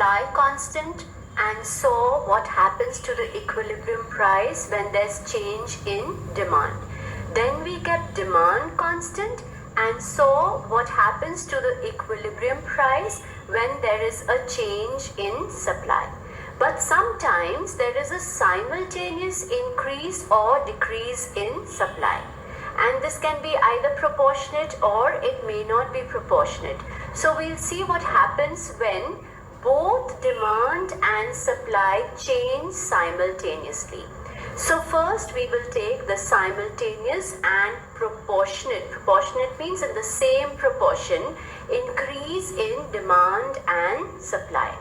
supply constant and saw what happens to the equilibrium price when there's change in demand. Then we kept demand constant and saw what happens to the equilibrium price when there is a change in supply. But sometimes there is a simultaneous increase or decrease in supply. And this can be either proportionate or it may not be proportionate. So we'll see what happens when both demand and supply change simultaneously. So first we will take the simultaneous and proportionate. Proportionate means in the same proportion increase in demand and supply.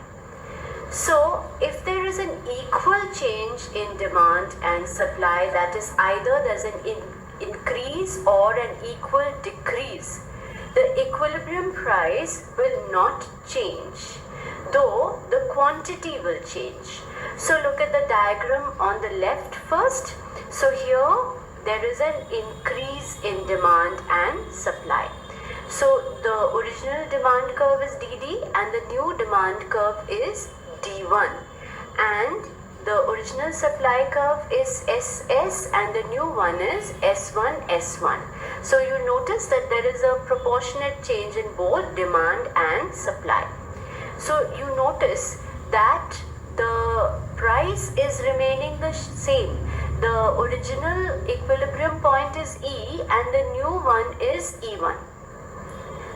So if there is an equal change in demand and supply, that is either there's an increase or an equal decrease, the equilibrium price will not change, though the quantity will change. So look at the diagram on the left first. So here there is an increase in demand and supply. So the original demand curve is DD and the new demand curve is D1, and the original supply curve is SS and the new one is S1, S1. So you notice that there is a proportionate change in both demand and supply. So you notice that the price is remaining the same. The original equilibrium point is E and the new one is E1.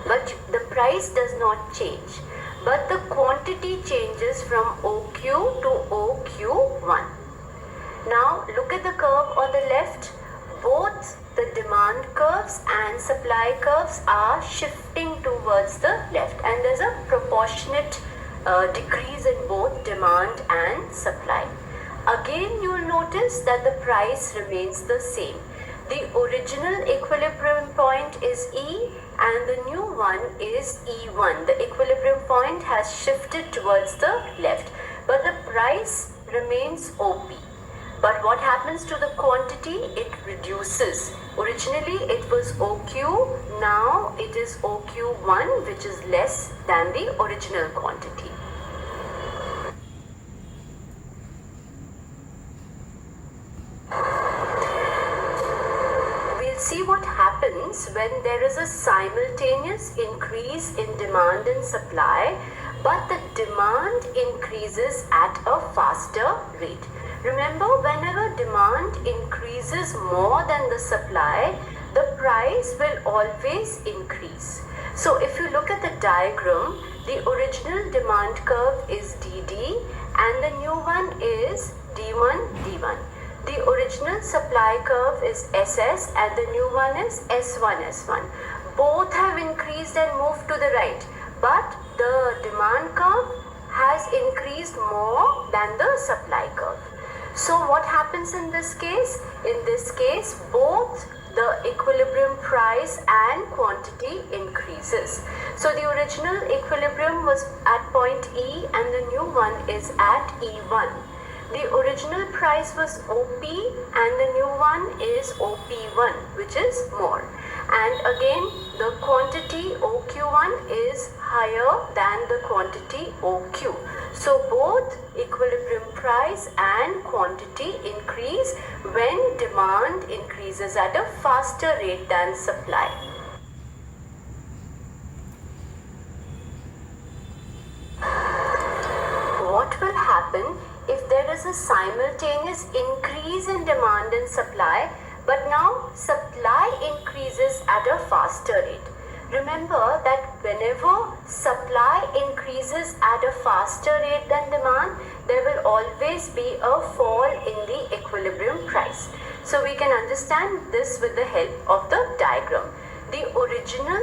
But the price does not change. But the quantity changes from OQ to OQ1. Now look at the curve on the left. Both the demand curves and supply curves are shifting towards the left, and there's a proportionate decrease in both demand and supply. Again, you will notice that the price remains the same. The original equilibrium point is E and the new one is E1. The equilibrium point has shifted towards the left, but the price remains OP. But what happens to the quantity? It reduces. Originally it was OQ, now it is OQ1, which is less than the original quantity. See what happens when there is a simultaneous increase in demand and supply, but the demand increases at a faster rate. Remember, whenever demand increases more than the supply, the price will always increase. So if you look at the diagram, the original demand curve is DD and the new one is D1, D1. The original supply curve is SS and the new one is S1, S1. Both have increased and moved to the right, but the demand curve has increased more than the supply curve. So what happens in this case? In this case, both the equilibrium price and quantity increases. So the original equilibrium was at point E and the new one is at E1. The original price was OP and the new one is OP1, which is more. And again, the quantity OQ1 is higher than the quantity OQ. So both equilibrium price and quantity increase when demand increases at a faster rate than supply. What will happen if there is a simultaneous increase in demand and supply, but now supply increases at a faster rate? Remember that whenever supply increases at a faster rate than demand, there will always be a fall in the equilibrium price. So we can understand this with the help of the diagram. The original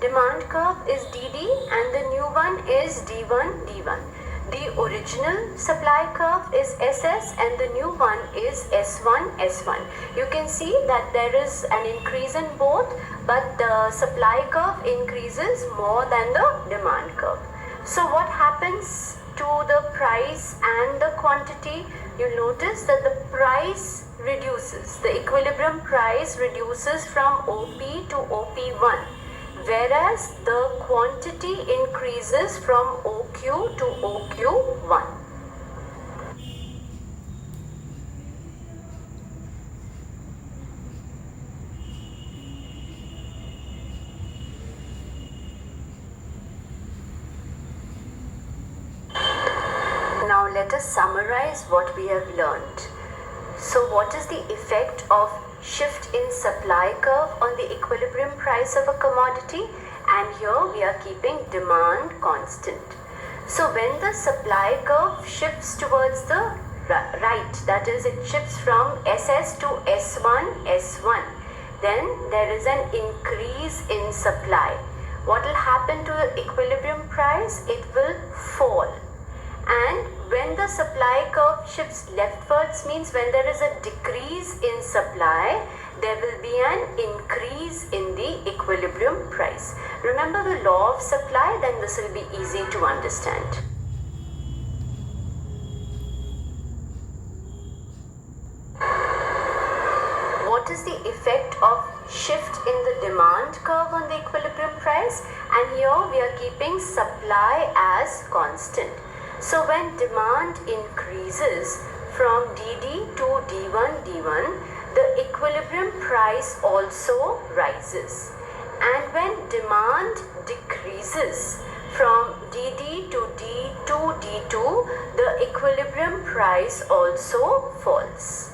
demand curve is DD and the new one is D1, D1. The original supply curve is SS and the new one is S1, S1. You can see that there is an increase in both, but the supply curve increases more than the demand curve. So what happens to the price and the quantity? You notice that the price reduces. The equilibrium price reduces from OP to OP1, whereas the quantity increases from OQ to OQ1. Now let us summarize what we have learned. So what is the effect of shift in supply curve on the equilibrium price of a commodity? And here we are keeping demand constant. So when the supply curve shifts towards the right, that is, it shifts from SS to S1, then there is an increase in supply. What will happen to the equilibrium price? It will fall. And when the supply curve shifts leftwards, means when there is a decrease in supply, there will be an increase in the equilibrium price. Remember the law of supply, then this will be easy to understand. What is the effect of shift in the demand curve on the equilibrium price? And here we are keeping supply as constant. So when demand increases from DD to D1, the equilibrium price also rises. And when demand decreases from DD to D2, the equilibrium price also falls.